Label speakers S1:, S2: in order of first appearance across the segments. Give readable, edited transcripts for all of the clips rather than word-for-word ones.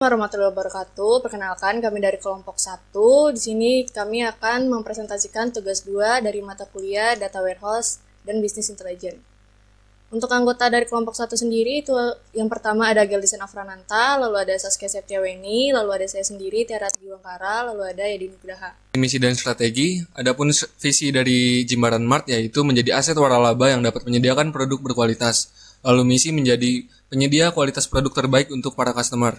S1: Warahmatullahi wabarakatuh. Perkenalkan, kami dari kelompok 1. Di sini kami akan mempresentasikan tugas 2 dari mata kuliah Data Warehouse dan Business Intelligence. Untuk anggota dari kelompok 1 sendiri itu yang pertama ada Geldisen Afrananta, lalu ada Saskia Septiaweni, lalu ada saya sendiri Tiara Tiwangkara, lalu ada Yadi Nugraha.
S2: Misi dan strategi, adapun visi dari Jimbaran Mart yaitu menjadi aset waralaba yang dapat menyediakan produk berkualitas. Lalu misi menjadi penyedia kualitas produk terbaik untuk para customer.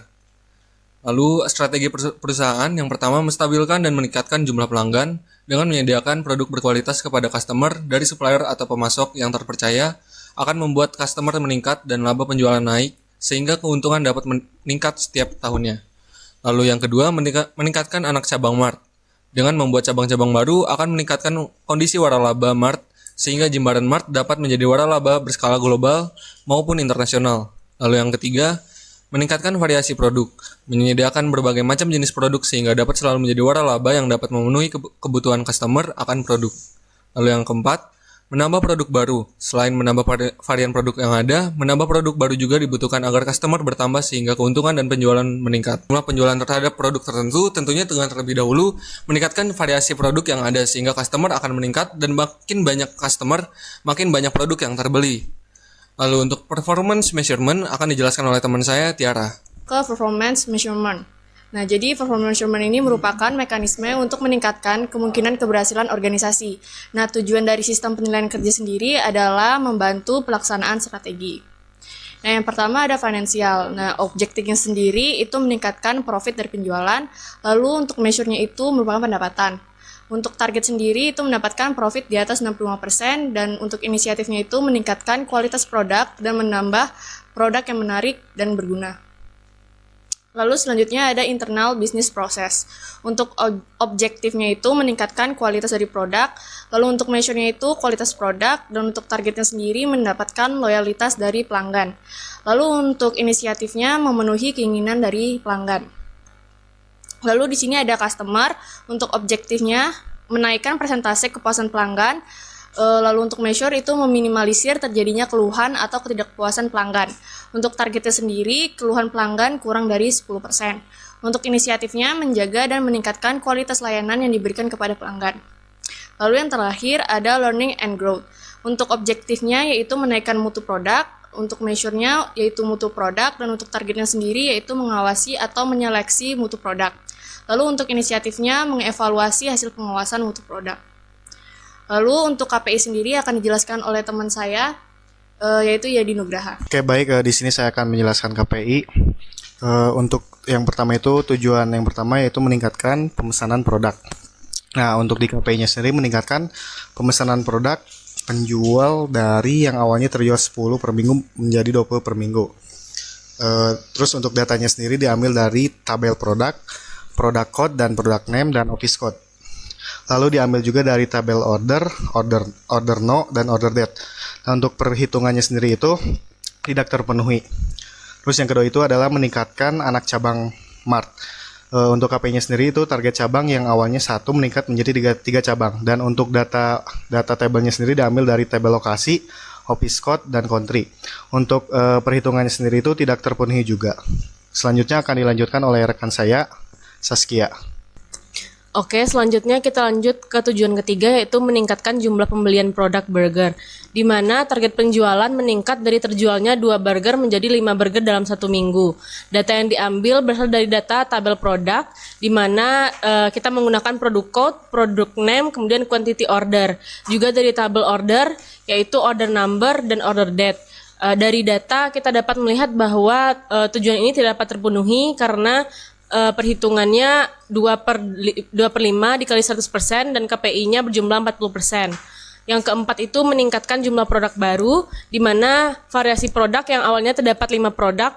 S2: Lalu strategi perusahaan yang pertama menstabilkan dan meningkatkan jumlah pelanggan dengan menyediakan produk berkualitas kepada customer dari supplier atau pemasok yang terpercaya akan membuat customer meningkat dan laba penjualan naik sehingga keuntungan dapat meningkat setiap tahunnya. Lalu yang kedua meningkatkan anak cabang Mart. Dengan membuat cabang-cabang baru akan meningkatkan kondisi waralaba Mart sehingga Jimbaran Mart dapat menjadi waralaba berskala global maupun internasional. Lalu yang ketiga, meningkatkan variasi produk, menyediakan berbagai macam jenis produk sehingga dapat selalu menjadi waralaba yang dapat memenuhi kebutuhan customer akan produk. Lalu yang keempat, menambah produk baru. Selain menambah varian produk yang ada, menambah produk baru juga dibutuhkan agar customer bertambah sehingga keuntungan dan penjualan meningkat. Jumlah penjualan terhadap produk tertentu tentunya dengan terlebih dahulu meningkatkan variasi produk yang ada sehingga customer akan meningkat dan makin banyak customer, makin banyak produk yang terbeli. Lalu untuk performance measurement akan dijelaskan oleh teman saya, Tiara.
S1: Ke performance measurement. Nah, jadi performance measurement ini merupakan mekanisme untuk meningkatkan kemungkinan keberhasilan organisasi. Nah, tujuan dari sistem penilaian kerja sendiri adalah membantu pelaksanaan strategi. Nah, yang pertama ada finansial. Nah, objektifnya sendiri itu meningkatkan profit dari penjualan, lalu untuk measure-nya itu merupakan pendapatan. Untuk target sendiri itu mendapatkan profit di atas 65% dan untuk inisiatifnya itu meningkatkan kualitas produk dan menambah produk yang menarik dan berguna. Lalu selanjutnya ada internal business process. Untuk objektifnya itu meningkatkan kualitas dari produk, lalu untuk measure-nya itu kualitas produk, dan untuk targetnya sendiri mendapatkan loyalitas dari pelanggan. Lalu untuk inisiatifnya memenuhi keinginan dari pelanggan. Lalu di sini ada customer, untuk objektifnya menaikkan persentase kepuasan pelanggan. Lalu untuk measure itu meminimalisir terjadinya keluhan atau ketidakpuasan pelanggan. Untuk targetnya sendiri, keluhan pelanggan kurang dari 10%. Untuk inisiatifnya menjaga dan meningkatkan kualitas layanan yang diberikan kepada pelanggan. Lalu yang terakhir ada learning and growth. Untuk objektifnya yaitu menaikkan mutu produk, untuk measure-nya yaitu mutu produk, dan untuk targetnya sendiri yaitu mengawasi atau menyeleksi mutu produk. Lalu untuk inisiatifnya mengevaluasi hasil pengawasan mutu produk. Lalu untuk KPI sendiri akan dijelaskan oleh teman saya, yaitu Yadi Nugraha.
S3: Oke, baik. Di sini saya akan menjelaskan KPI. Untuk yang pertama itu tujuan yang pertama yaitu meningkatkan pemesanan produk. Nah, untuk di KPI-nya sendiri meningkatkan pemesanan produk penjual dari yang awalnya terjual 10 per minggu menjadi 20 per minggu. Terus untuk datanya sendiri diambil dari tabel produk code dan product name dan office code. Lalu diambil juga dari tabel order no, dan order date. Nah, untuk perhitungannya sendiri itu tidak terpenuhi. Terus yang kedua itu adalah meningkatkan anak cabang Mart. Untuk KPI-nya sendiri itu target cabang yang awalnya 1 meningkat menjadi 3 cabang. Dan untuk data tabelnya sendiri diambil dari tabel lokasi, office code, dan country. Untuk perhitungannya sendiri itu tidak terpenuhi juga. Selanjutnya akan dilanjutkan oleh rekan saya, Saskia.
S4: Oke, selanjutnya kita lanjut ke tujuan ketiga yaitu meningkatkan jumlah pembelian produk burger, di mana target penjualan meningkat dari terjualnya 2 burger menjadi 5 burger dalam 1 minggu. Data yang diambil berasal dari data tabel produk, di mana kita menggunakan produk code, product name, kemudian quantity order. Juga dari tabel order, yaitu order number dan order date. Dari data kita dapat melihat bahwa tujuan ini tidak dapat terpenuhi karena perhitungannya 2 per 5 dikali 100% dan KPI-nya berjumlah 40%. Yang keempat itu meningkatkan jumlah produk baru, di mana variasi produk yang awalnya terdapat 5 produk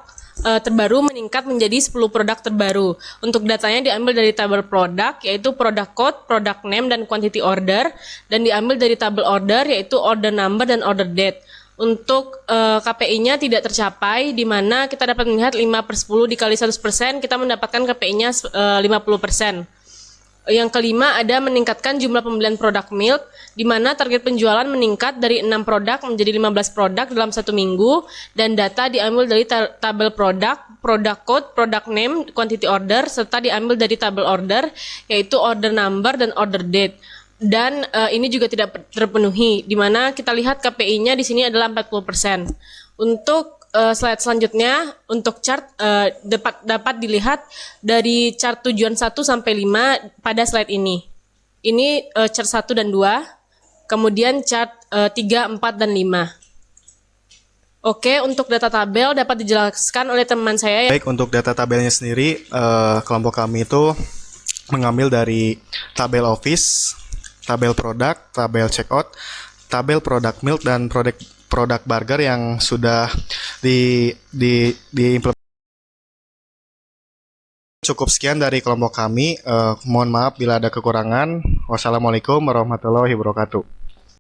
S4: terbaru meningkat menjadi 10 produk terbaru. Untuk datanya diambil dari tabel produk, yaitu product code, product name, dan quantity order, dan diambil dari tabel order, yaitu order number dan order date. Untuk KPI-nya tidak tercapai, di mana kita dapat melihat 5/10 dikali 100%, kita mendapatkan KPI-nya 50%. Yang kelima ada meningkatkan jumlah pembelian produk milk, di mana target penjualan meningkat dari 6 produk menjadi 15 produk dalam 1 minggu, dan data diambil dari tabel produk, product code, product name, quantity order, serta diambil dari tabel order, yaitu order number dan order date. Dan ini juga tidak terpenuhi, di mana kita lihat KPI-nya di sini adalah 40%. Untuk slide selanjutnya, untuk chart dapat dilihat dari chart tujuan 1 sampai 5 pada slide ini. Ini chart 1 dan 2, kemudian chart 3, 4, dan 5. Oke, untuk data tabel dapat dijelaskan oleh teman saya.
S3: Baik, untuk data tabelnya sendiri, kelompok kami itu mengambil dari tabel office, tabel produk, tabel checkout, tabel produk milk, dan produk burger yang sudah diimplementasi. Cukup sekian dari kelompok kami. Mohon maaf bila ada kekurangan. Wassalamualaikum warahmatullahi wabarakatuh.